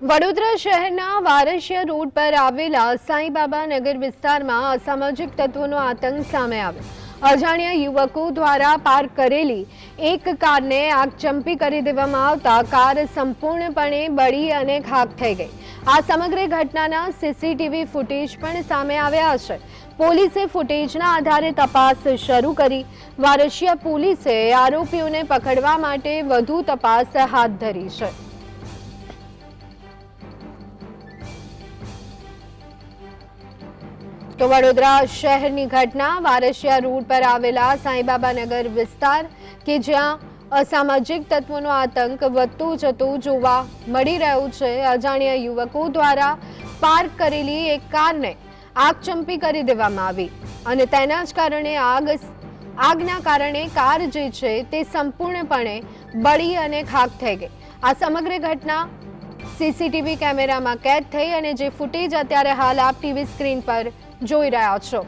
વડોદરા શહેરના વારસિયા રોડ પર આવેલા સાંઈબાબા નગર વિસ્તારમાં અસામાજિક તત્વોનો આતંક સામે આવ્યો। અજાણ્યા યુવકો દ્વારા પાર્ક કરેલી એક કારને આગચંપી કરી દેવામાં આવતા કાર સંપૂર્ણપણે બળી અને ખાખ થઈ ગઈ। આ સમગ્ર ઘટનાના સીસીટીવી ફૂટેજ પણ સામે આવ્યા છે। પોલીસે ફૂટેજના આધારે તપાસ શરૂ કરી। વારસિયા પોલીસે આરોપીઓને પકડવા માટે વધુ તપાસ હાથ ધરી છે। तो वडोदरा शहरनी घटना वारसिया रोड पर आवेला साईबाबा नगर विस्तार के ज्यां असामाजिक तत्वों आतंक वधतुं जतुं जोवा मळी रह्यो छे। अजाण्या युवको द्वारा पार्क करेली एक कारने આગચંપી કરી દેવામાં આવી અને તેના જ કારણે આગના કારણે કાર જે છે તે સંપૂર્ણપણે બળી અને ખાખ થઈ ગઈ। આ સમગ્ર ઘટના સીસીટીવી કેમેરામાં કેદ થઈ અને જે ફૂટેજ અત્યારે હાલ આપ ટીવી સ્ક્રીન પર જોઈ રહ્યા છો।